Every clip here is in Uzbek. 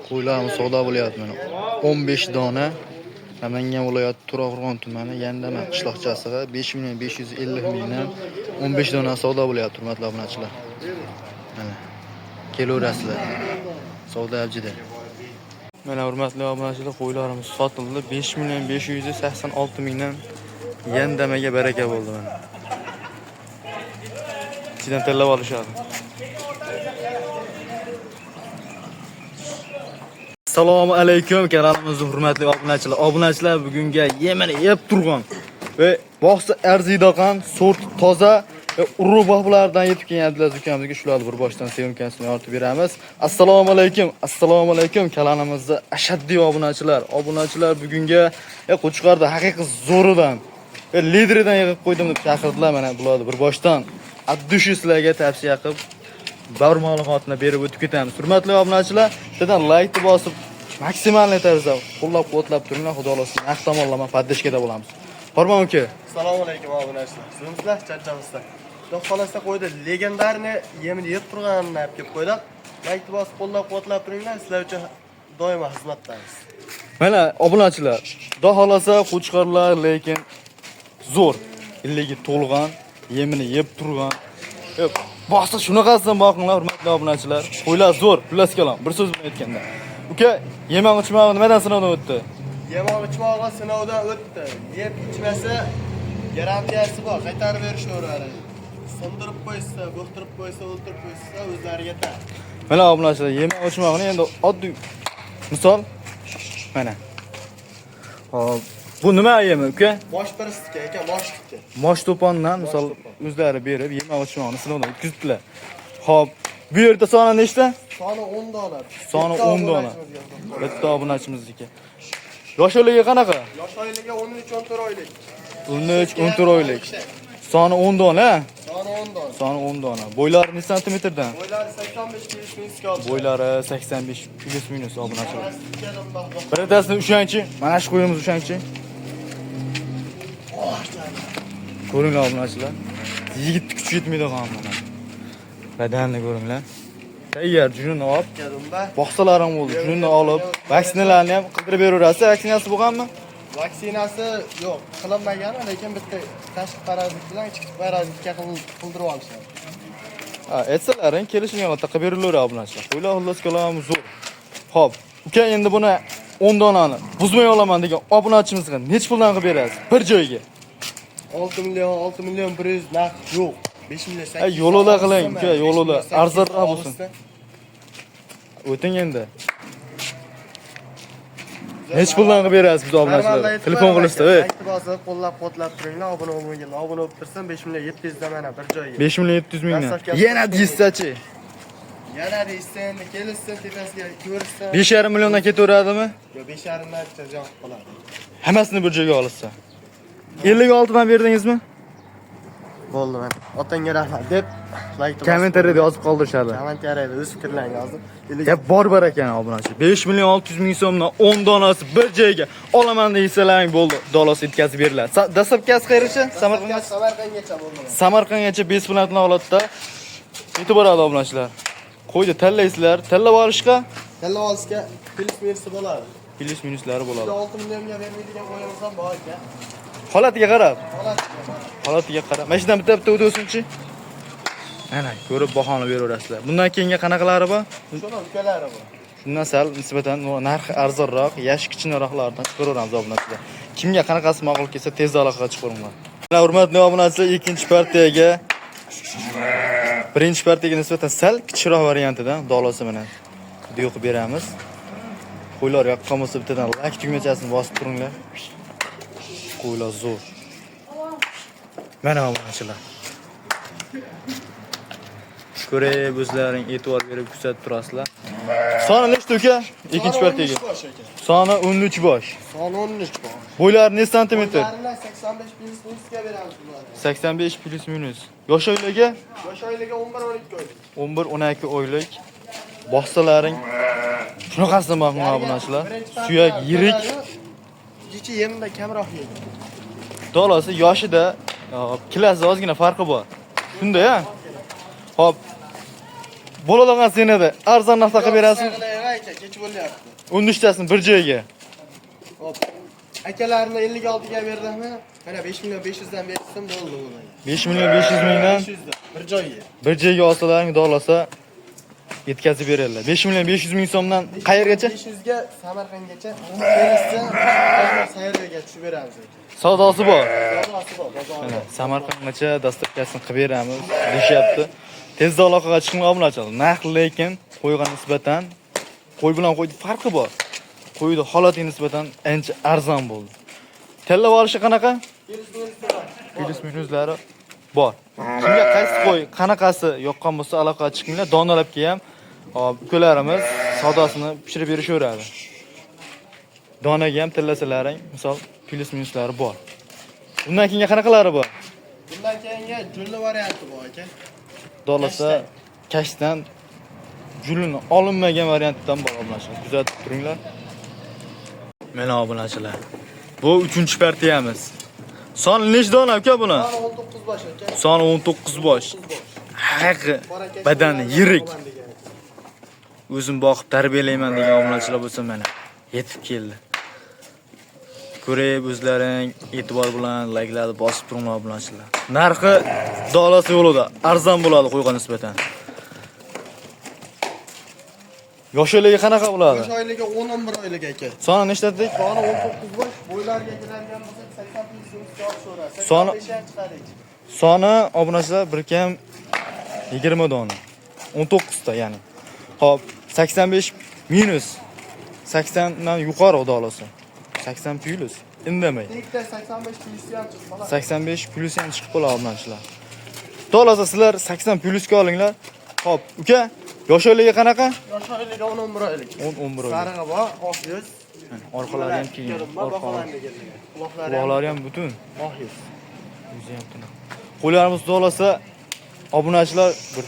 Qo'ylarimiz savdo bo'lyapti mana. 15 dona. Namangan viloyati To'raqo'rg'on tumani Yandama qishloqchasiga 5.550 mingdan 15 dona savdo bo'lyapti, hurmatli obunachilar. Mana kelaverasizlar. Savdo avjida. Mana hurmatli obunachilar, qo'ylarimiz sotildi. 5.586 mingdan Yandamaga baraka bo'ldi mana. Ichidan tanlab olishadi. Assalomu alaykum kanalimizning hurmatli obunachilar. Obunachilar bugunga yemini yeb turgan va boqsa arziydigan sort toza va urug' bog'lardan yetib kelganlar ukamizga shularni bir boshdan syomkasini yoritib beramiz. Assalomu alaykum kanalimizda ashaddiy obunachilar. Obunachilar bugunga qo'chqarda haqiqiy zo'ridan va lideridan yig'ib qo'ydim deb chaqirdilar. Mana bularni bir boshdan addushi sizlarga tavsiya qilib bor ma'lumotni berib o'tib ketamiz. Hurmatli obunachilar, sizdan like bosib, maksimal tarzda qo'llab-quvvatlab turinglar. Xudo xolasa, naq tomonlama podдержкада bo'lamiz. Hormon uka. Assalomu alaykum obunachilar. Sizlar charchamizda. Xudo xolasa qo'ydi legendarni yemini yeb turganini olib kelib qo'ydik. Like bosib, qo'llab-quvvatlab turinglar. Sizlar uchun doimo xizmatdamiz. Mana obunachilar, xudo xolasa qo'chqarlar, lekin zo'r. Illigi to'lgan, yemini yeb turgan. Boqsa shunaqasidan boqinglar hurmatli obunachilar. Qo'ylar zo'r, pullas kalam. Bir so'z bilan aytganda. Uka, yemoq ichmoq nimadan sinovdan o'tdi? Yemoq ichmoq sinovdan o'tdi. Yeb ichmasa garantiyasi bor, qaytarib berishaveradi. Sindirib qo'ysa, bo'xtirib qo'ysa, o'ltirib qo'ysa o'zlariga tar. Mana obunachilar, yemoq ichmoqni endi oddiy misol mana. Hop, bu nima yemi uka? Mosh piristka aka, moshlikka. Mosh to'pondan misol o'zlari berib yemoq ichmoqni sinovdan o'tkazibdilar. Hop, bu yerda soni nechta? Soni 10 dona. Soni 10 dona. Bitta obunachimizniki. Yosh oyligi qanaqa? Yosh oyligi 13-14 oylik. 13-14 oylik. Soni 10 dona. Soni 10 dona. Soni 10 dona. Bo'ylari necha santimetrdan? Bo'ylari 85 plus minus. Bo'ylari 85 plus minus obunachilar. Birintasini ushanchi, mana shu qo'yimiz ushanchi. Ko'ringlar obunachilar. Yigit kuchi yetmaydi ham mana. Badanni ko'ringlar. Tayyor junini olib, boqsalarim bo'ldi. Junini olib, vaksinalarni ham qildirib beraverasiz. Vaksinasi bo'lganmi? Vaksinasi yo'q, qilinmagan, lekin bitta tashqi parazit bilan ichki parazitga qildirib olishadi. Aytsalaring kelishgan vaqtda qilib berilaveradi obunachilar. Qo'ylar xullas kalam zo'r. Xo'p, uka endi buni 10 donani buzmay olaman degan obunachimizga nech puldan qilib berasiz? Bir joyga. 6 million 100 narx yo'q. 5 million 800. Yo'lida qiling, uka, yo'lida arzonroq bo'lsin. O'ting endi. Hech puldan qilib berasiz biz obunachilar. Telefon qilishdi, ey. Bosib, qo'llab-quvvatlab turinglar, obuna bo'lmaganlar, obuna bo'lib tursin, 5 million 700 dan mana bir joyga. 5 million 700 mingdan. Yana deysiz-chi? Yana deysiz, endi kelishsin, tepasiga ko'rishsin. 5,5 milliondan ketaveradimi? Yo'q, 5,5 dan jon qoladi. Hammasini bir joyga olsa. 56 dan berdingizmi? Bo'ldi mana. Otangga rahmat deb like kommentariyada yozib qoldirishadi. Kommentariyada o'z fikrlaringizni yozib. Gap bor ekan obunachi. 5 million 600 ming so'mdan 10 donasi bir joyga olaman deysalaring bo'ldi. Dolos yetkazib beriladi. Dastlabkasi qayercha? Samarqandgacha bo'ldi. Samarqandgacha besplatno holatda yetib boradi obunachilar. Qo'ydi tanlaysizlar, tanlab olishga plus minus bo'ladi. Plus minuslari bo'ladi. 6 millionga bermaydigan qo'yimiz ham bor ekan. Holatiga qarab. Holatiga qarab. Mana shundan bitta o'tsin-chi. Mana ko'rib bahoni beraverasizlar. Bundan keyingi qanaqalari bor? Shuni ukalari bor. Shundan sal nisbatan narxi arzonroq, yoshi kichikroqlardan chiqaraveramiz obunachilar. Kimga qanaqasi ma'qul kelsa tezda aloqaga chiqaringlar. Mana hurmatli obunachilar, ikkinchi partiyaga birinchi partiyaga nisbatan sal kichikroq variantidan dolosi bilan video qilib beramiz. Qo'ylar yoqqan bo'lsa bittadan like tugmachasini bosib turinglar. Qo'ylar zo'r. Mana obunachilar. Ko'rib o'zlaring e'tibor berib kuzatib turasizlar. Soni nechta uka? Ikkinchi partiyaga. Soni 13 bosh. Soni 13 bosh. Bo'ylari necha santimetr? 85 plus minusga beramiz bularni. 85 plus minus. Yosh oyligi? Yosh oyligi 11-12 oylik. 11-12 oylik. Boqsalaring shunaqasidan maqbul obunachilar. Suyak yirik. Jichi yemda kamroq yeydi. Dolosi yoshida kilasi ozgina farqi bor. Shunda-ya. Hop. Bo'ladigan senada arzon narxda qilib berasiz. kech bo'lyapti. 13 tasini bir joyga. Hop. Akalarni 56 ga berdimmi? Mana 5 million 500 dan berdim bo'ldi buni. 5 million 500 mingdan 500 dan bir joyga. bir joyga olsalaring dolasa yetkazib beradilar. 5 million 500 ming so'mdan qayergacha? 500 ga Samarqandgacha. Kelsa, sayyorga tushib beramiz. Savdosi bor. Savdosi bor, bozorda. Mana Samarqandgacha dastavkasini qilib beramiz deyapti. Tezda aloqaga chiqing obunachilar. Narx lekin qo'yga nisbatan qo'y bilan qo'yning farqi bor. Qo'yni holatiga nisbatan ancha arzon bo'ldi. Tellab olishi qanaqa? Plus minuslari bor. Kimga qaysi qo'y, qanaqasi yoqqan bo'lsa aloqaga chiqinglar, donalabga ham ukalarimiz savdosini pishirib berishaveradi. Donaga ham tillasalaring, misol plus minuslari bor. Bundan keyingi qanaqalari bor? Bundan keyingi julli varianti bor aka. Dolasa kashdan julini olinmagan variantdan bor obunachilar. Kuzatib turinglar. Mana obunachilar. Bu 3-partiyamiz. Soni nechta dona aka buni? Soni 19 bosh aka. Soni 19 bosh. Haqiqiy badani yirik. O'zim boqib tarbiyalayman degan obunachilar bo'lsa mana yetib keldi. Ko'rib o'zlaring e'tibor bilan layklarni bosib turinglar obunachilar. Narxi dolasi yo'lida arzon bo'ladi qo'yga nisbatan. Yoshligi qanaqa bo'ladi? Yosh oyligi 10-11 oylik aka. Soni nechta dedik? Soni 19 bosh, bo'ylarga keladigan bo'lsak 80 plyus so'rasa. Soni- 85 ham chiqadi. Soni obunachilar 20 dona. 19 ta ya'ni. Xo'p, 85 minus 80 dan yuqori dolasi. 80 plus indamay. Tekda 85 plyus ham chiqadi. 85 plus ham chiqib qoladi obunachilar. Dolasa sizlar 80 plusga olinglar. Xo'p, uka, yoshligi qanaqa? Yosh oyligi 10-11 oylik. 10-11 oylik. Sarig'i bor, oq yuz. Orqalari ham keyin. Quloqlari ham butun. Oq yuz. Yuzi ham tiniq. Qo'ylarimiz dolasa obunachilar bir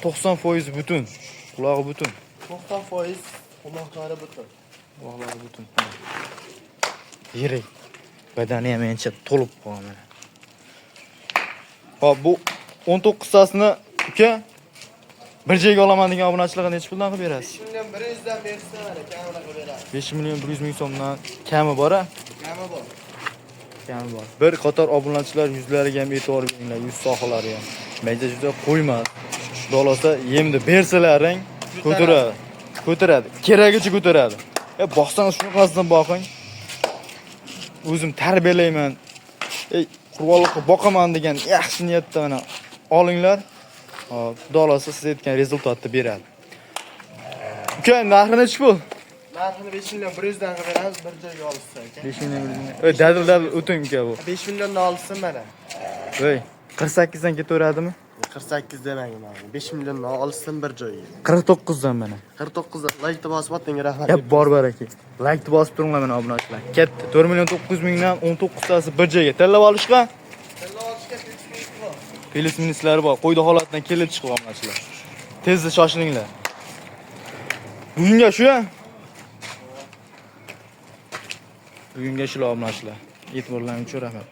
90% butun. Qulog'i butun. 90% quloqlari butun. Quloqlari butun. Yirik. Badani ham ancha to'lib qolgan mana. Hop, bu 19 tasini uka bir joyga olaman degan obunachilarga necha puldan qilib berasiz? 5 million 100 dan bersa mana kamera qilib beradi. 5 million 100 ming so'mdan kami bor-a? Kami bor. Kami bor. Bir qator obunachilar yuzlariga ham e'tibor beringlar, yuz sohalari ham. Menga juda qo'ymas. Dolasa yemni bersalaring ko'taradi. Ko'taradi. Keragicha ko'taradi. Boqsangiz shunaqasidan boqing. O'zim tarbiyalayman. Qurbonlikqa boqaman degan yaxshi niyatda mana olinglar. Hop, dolasi siz aytgan rezultatni beradi. Uka, narxi nechi pul? Narxini 5 million 100 dan qilib beramiz, bir joyga olishsa aka. 5 million. Dadil o'ting uka bu. 5 milliondan olsin mana. Voy, 48 dan ketaveradimi? 48 demang mana. 5 milliondan olsin bir joyga. 49 dan mana. 49 dan like bosib o'tdinga rahmat. Bor baraka. Like bosib turinglar mana obunachilar. Katta 4 million 900 mingdan 19 tasi bir joyga tanlab olishga. Tanlab olishga bor. Plus minuslari bor. Qo'ydi holatidan kelib chiqib obunachilar. Tezda shoshilinglar. Bugunga shu. Bugunga shu obunachilar. E'tiborlaringiz uchun rahmat.